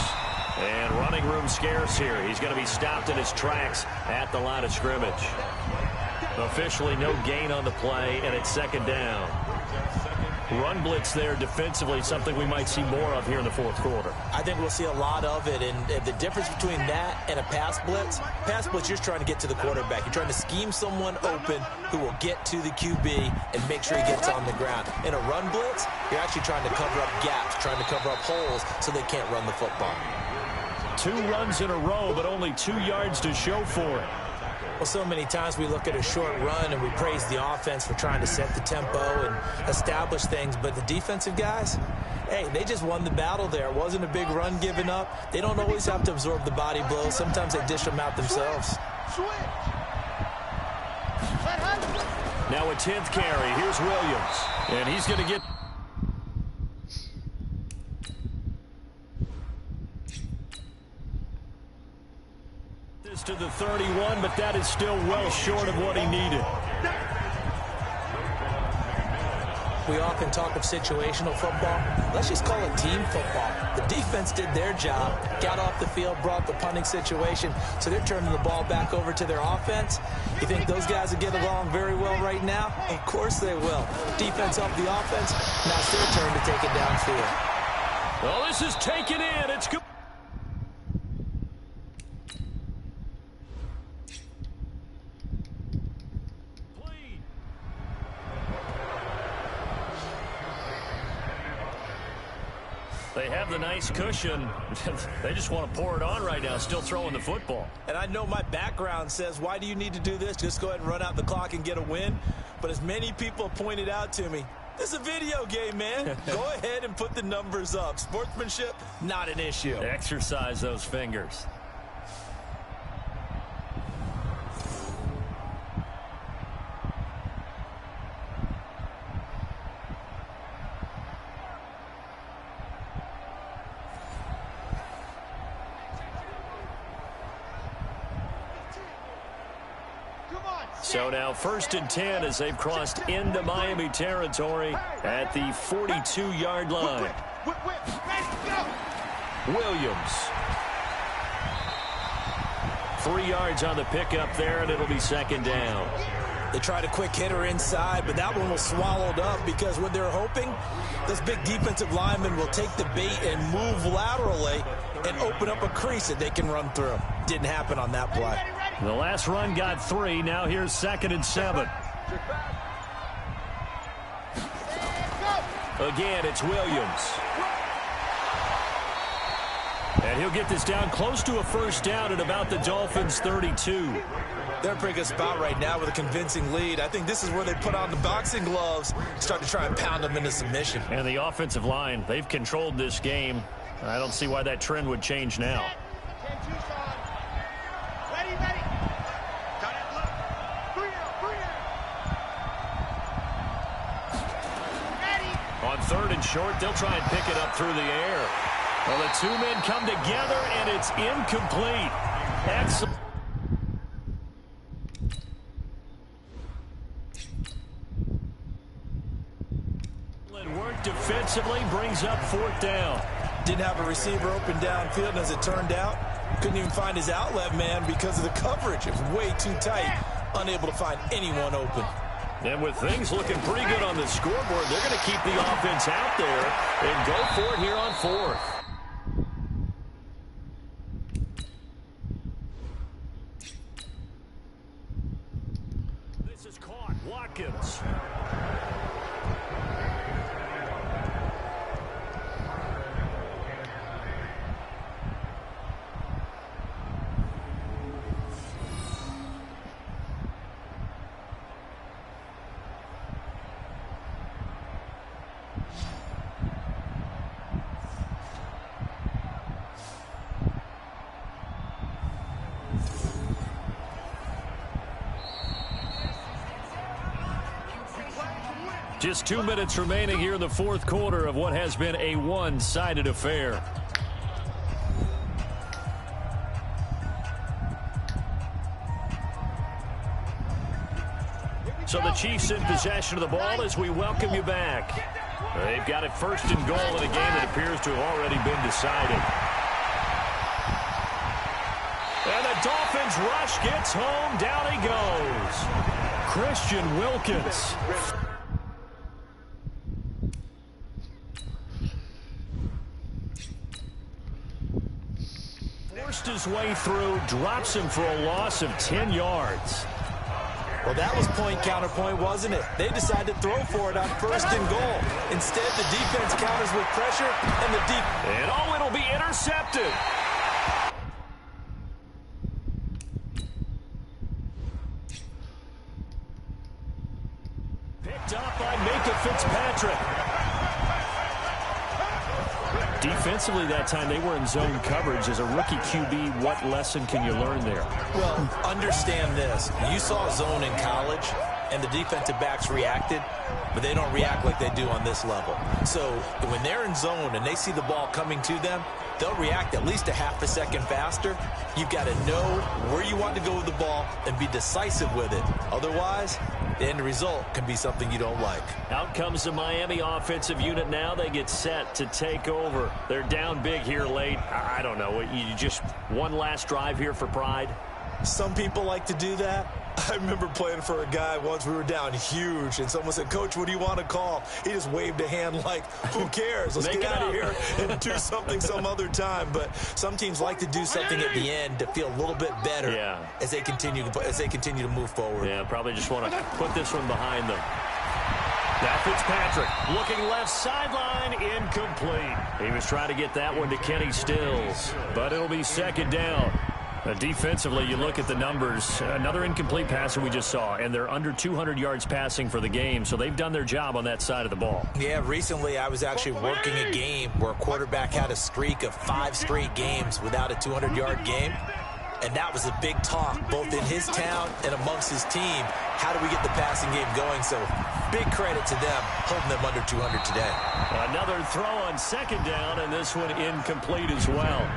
And running room scarce here. He's going to be stopped in his tracks at the line of scrimmage. Officially no gain on the play, and it's second down. Run blitz there defensively, something we might see more of here in the fourth quarter. I think we'll see a lot of it, and the difference between that and a pass blitz, you're just trying to get to the quarterback. You're trying to scheme someone open who will get to the QB and make sure he gets on the ground. In a run blitz, you're actually trying to cover up gaps, trying to cover up holes so they can't run the football. 2 runs in a row, but only 2 yards to show for it. Well, so many times we look at a short run and we praise the offense for trying to set the tempo and establish things, but the defensive guys, hey, they just won the battle there. It wasn't a big run given up. They don't always have to absorb the body blows. Sometimes they dish them out themselves. Now a 10th carry. Here's Williams, and he's going to get... to the 31, but that is still well short of what he needed. We often talk of situational football. Let's just call it team football. The defense did their job, got off the field, brought the punting situation, so they're turning the ball back over to their offense. You think those guys will get along very well right now? Of course they will. Defense helped the offense. Now it's their turn to take it downfield. Well, this is taken in. It's good. They have the nice cushion. They just want to pour it on right now, still throwing the football. And I know my background says, why do you need to do this? Just go ahead and run out the clock and get a win. But as many people pointed out to me, this is a video game, man. Go ahead and put the numbers up. Sportsmanship, not an issue. Exercise those fingers. So now 1st and 10 as they've crossed into Miami territory at the 42-yard line. Williams. 3 yards on the pickup there, and it'll be second down. They tried a quick hitter inside, but that one was swallowed up because what they're hoping, those big defensive linemen will take the bait and move laterally and open up a crease that they can run through. Didn't happen on that play. The last run got 3. Now here's 2nd and 7. Again, it's Williams. And he'll get this down close to a first down at about the Dolphins' 32. They're in a pretty good spot right now with a convincing lead. I think this is where they put on the boxing gloves, start to try and pound them into submission. And the offensive line, they've controlled this game. I don't see why that trend would change now. On 3rd and short, they'll try and pick it up through the air. Well, the 2 men come together, and it's incomplete. Excellent. Work defensively brings up 4th down. Didn't have a receiver open downfield, and as it turned out, couldn't even find his outlet man because of the coverage. It was way too tight, unable to find anyone open. And with things looking pretty good on the scoreboard, they're going to keep the offense out there and go for it here on 4th. This is caught. Watkins. Just 2 minutes remaining here in the 4th quarter of what has been a one-sided affair. So the Chiefs in possession of the ball as we welcome you back. They've got it 1st and goal in a game that appears to have already been decided. Dolphins rush gets home. Down he goes. Christian Wilkins. Forced his way through, drops him for a loss of 10 yards. Well, that was point counterpoint, wasn't it? They decided to throw for it on 1st and goal. Instead, the defense counters with pressure, and the deep... And oh, it'll be intercepted. Picked up by Minka Fitzpatrick. Defensively that time, they were in zone coverage. As a rookie QB, what lesson can you learn there? Well, understand this. You saw zone in college, and the defensive backs reacted, but they don't react like they do on this level. So when they're in zone and they see the ball coming to them, they'll react at least a half a second faster. You've got to know where you want to go with the ball and be decisive with it. Otherwise, the end result can be something you don't like. Out comes the Miami offensive unit now. They get set to take over. They're down big here late. I don't know. You just one last drive here for pride? Some people like to do that. I remember playing for a guy once. We were down huge, and someone said, "Coach, what do you want to call?" He just waved a hand like, who cares? Let's get out of here and do something some other time. But some teams like to do something at the end to feel a little bit better as they continue to move forward. Yeah, probably just want to put this one behind them. Now Fitzpatrick looking left sideline, incomplete. He was trying to get that one to Kenny Stills, but it'll be 2nd down. Defensively, you look at the numbers. Another incomplete passer we just saw, and they're under 200 yards passing for the game, so they've done their job on that side of the ball. Yeah, recently I was actually working a game where a quarterback had a streak of 5 straight games without a 200-yard game, and that was a big talk both in his town and amongst his team. How do we get the passing game going? So big credit to them holding them under 200 today. Another throw on 2nd down, and this one incomplete as well.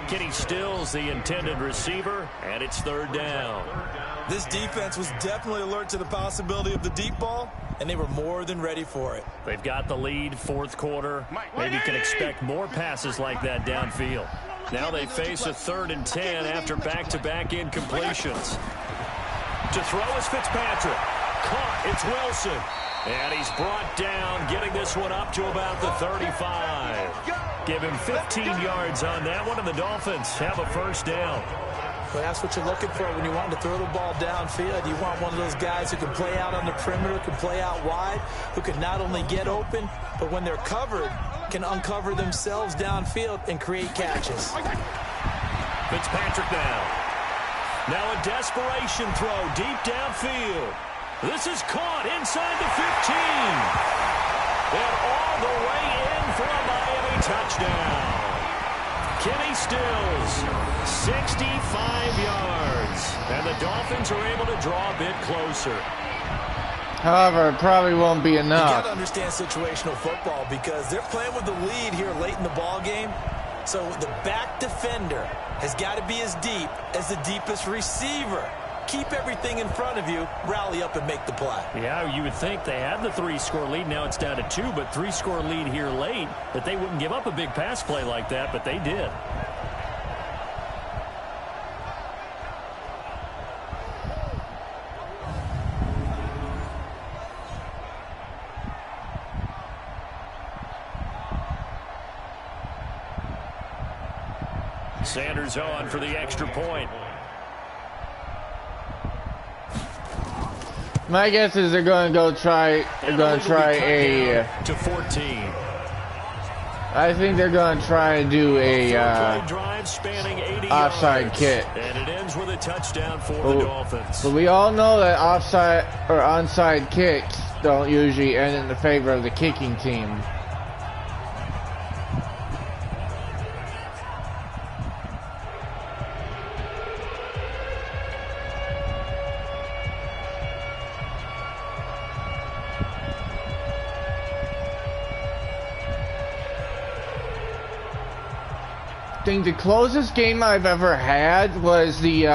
Kenny Stills, the intended receiver, and it's 3rd down. This defense was definitely alert to the possibility of the deep ball, and they were more than ready for it. They've got the lead, 4th quarter. Maybe can expect more passes like that downfield. Now they face a 3rd and 10 after back-to-back incompletions. To throw is Fitzpatrick. Caught, it's Wilson. And he's brought down, getting this one up to about the 35. Give him 15 yards on that one, and the Dolphins have a 1st down. Well, that's what you're looking for when you want to throw the ball downfield. You want one of those guys who can play out on the perimeter, can play out wide, who can not only get open, but when they're covered, can uncover themselves downfield and create catches. Fitzpatrick now. Now a desperation throw deep downfield. This is caught inside the 15. And all the way in for a Miami touchdown. Kenny Stills, 65 yards. And the Dolphins are able to draw a bit closer. However, it probably won't be enough. You got to understand situational football because they're playing with the lead here late in the ball game. So the back defender has got to be as deep as the deepest receiver. Keep everything in front of you, rally up and make the play. Yeah, you would think they had the 3-score lead. Now it's down to 2, but 3-score lead here late, that they wouldn't give up a big pass play like that, but they did. Sanders on for the extra point. My guess is they're going to go try. They're going to try a. To 14. I think they're going to try and do a drive spanning 80 offside yards. kick. And it ends with a touchdown for the Dolphins. But we all know that offside or onside kicks don't usually end in the favor of the kicking team. I think the closest game I've ever had was the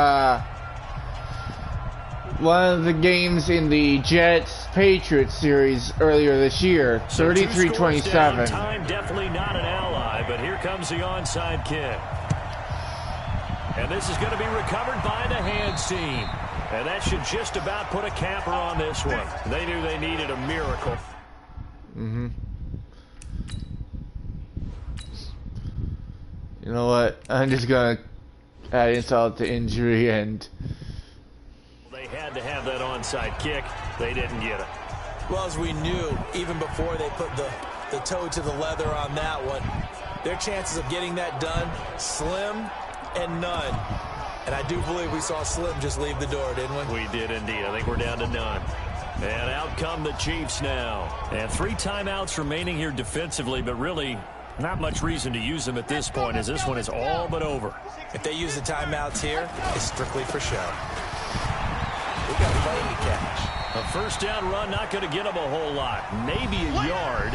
one of the games in the Jets-Patriots series earlier this year, 33-27. Time definitely not an ally, but here comes the onside kick. And this is going to be recovered by the hands team. And that should just about put a capper on this one. They knew they needed a miracle. Mm-hmm. You know what? I'm just going to add insult to injury and... They had to have that onside kick. They didn't get it. Well, as we knew, even before they put the toe to the leather on that one, their chances of getting that done, slim and none. And I do believe we saw Slim just leave the door, didn't we? We did indeed. I think we're down to none. And out come the Chiefs now. And 3 timeouts remaining here defensively, but really not much reason to use them at this point, as this one is all but over. If they use the timeouts here, it's strictly for show. We got plenty to catch. A first down run, not going to get them a whole lot. Maybe a yard.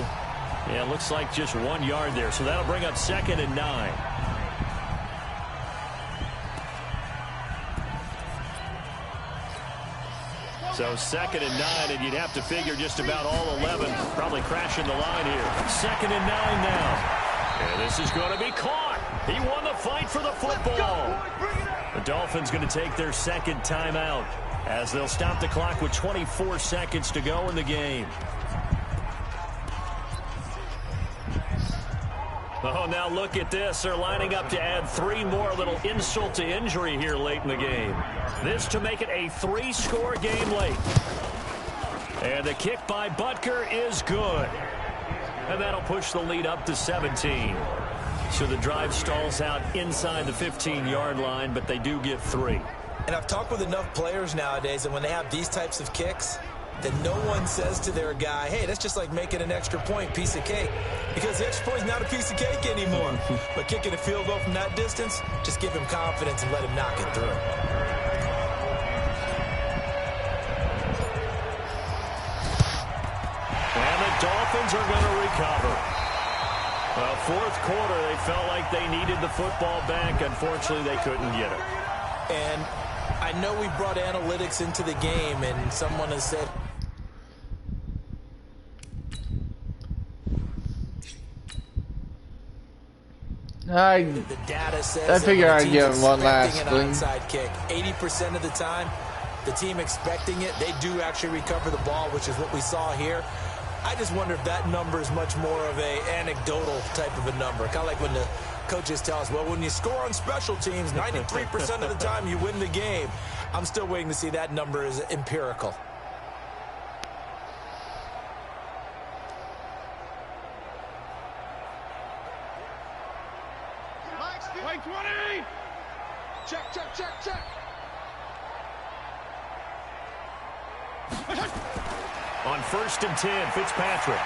Yeah, it looks like just 1 yard there. So that'll bring up 2nd and 9. So 2nd and 9, and you'd have to figure just about all 11 probably crashing the line here. 2nd and 9 now. And this is going to be caught. He won the fight for the football. The Dolphins going to take their 2nd timeout as they'll stop the clock with 24 seconds to go in the game. Oh, now look at this. They're lining up to add 3 more, little insult to injury here late in the game. This to make it a 3-score game late. And the kick by Butker is good. And that'll push the lead up to 17. So the drive stalls out inside the 15-yard line, but they do get 3. And I've talked with enough players nowadays that when they have these types of kicks, that no one says to their guy, hey, that's just like making an extra point, piece of cake. Because the extra point is not a piece of cake anymore. But kicking a field goal from that distance, just give him confidence and let him knock it through. And the Dolphins are going to recover. Well, 4th quarter, they felt like they needed the football back. Unfortunately, they couldn't get it. And I know we brought analytics into the game, and someone has said, the data says I figure I'd give him one last an thing. onside kick. 80% of the time, the team expecting it, they do actually recover the ball, which is what we saw here. I just wonder if that number is much more of a anecdotal type of a number. Kind of like when the coaches tell us, well, when you score on special teams, 93% of the time you win the game. I'm still waiting to see that number is empirical. Play 20! Check, check, check, check! On 1st and 10, Fitzpatrick.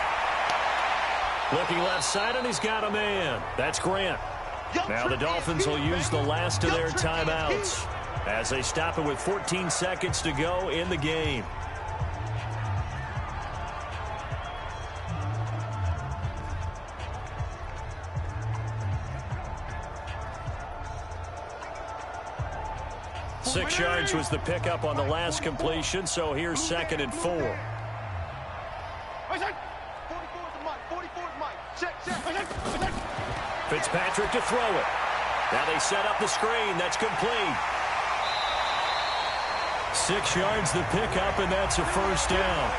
Looking left side, and he's got a man. That's Grant. Now the Dolphins will use the last of their timeouts as they stop it with 14 seconds to go in the game. Six yards was the pickup on the last completion, so here's 2nd and 4. 44 is Mike. Check, check. Fitzpatrick to throw it. Now they set up the screen. That's complete. 6 yards the pickup, and that's a first down.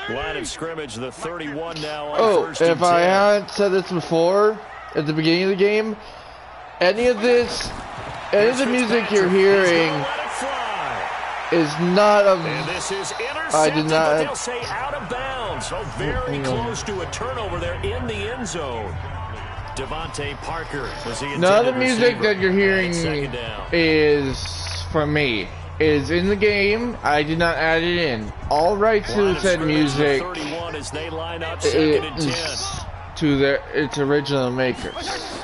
Line of scrimmage, the 31 now on first and 10. If I hadn't said this before, at the beginning of the game, any of the music you're hearing is not of... And this is I did intercepted, not... but they'll say out of bounds. So very close to a turnover there in the end zone. Devontae Parker was the intended None of the music receiver. that you're hearing Second down. is from me. Is in the game. I did not add it in. All rights Line to of said scrimmage, music the 31 as they line up, 2nd and 10. is to its original makers.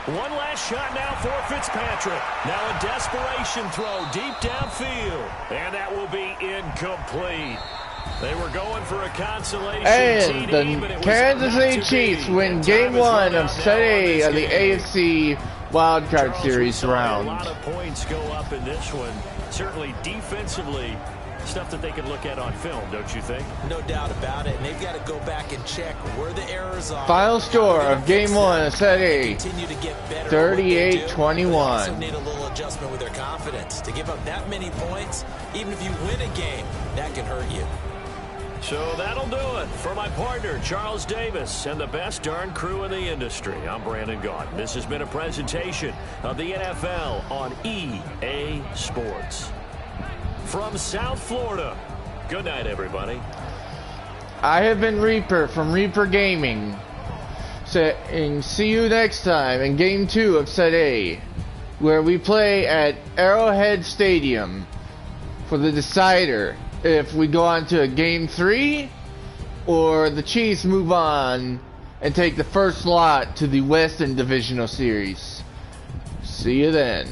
One last shot now for Fitzpatrick. Now a desperation throw deep downfield. And that will be incomplete. They were going for a consolation And TD, but the it was Kansas not City to Chiefs be. win And Game time is 1 running of out Set now in A this of the game. AFC Wildcard Charles, Series we saw round. A lot of points go up in this one. Certainly defensively, stuff that they can look at on film, don't you think? No doubt about it. And they've got to go back and check where the errors are. Final score of Game 1 of Set A, Continue to get better at what they do, 38-21. but they also need a little adjustment with their confidence. To give up that many points, even if you win a game, that can hurt you. So that'll do it for my partner, Charles Davis, and the best darn crew in the industry. I'm Brandon Gaughan. This has been a presentation of the NFL on EA Sports. From South Florida, good night, everybody. I have been Reaper from Reaper Gaming. Saying see you next time in Game 2 of Set A, where we play at Arrowhead Stadium for the decider if we go on to a Game 3 or the Chiefs move on and take the first lot to the Western Divisional Series. See you then.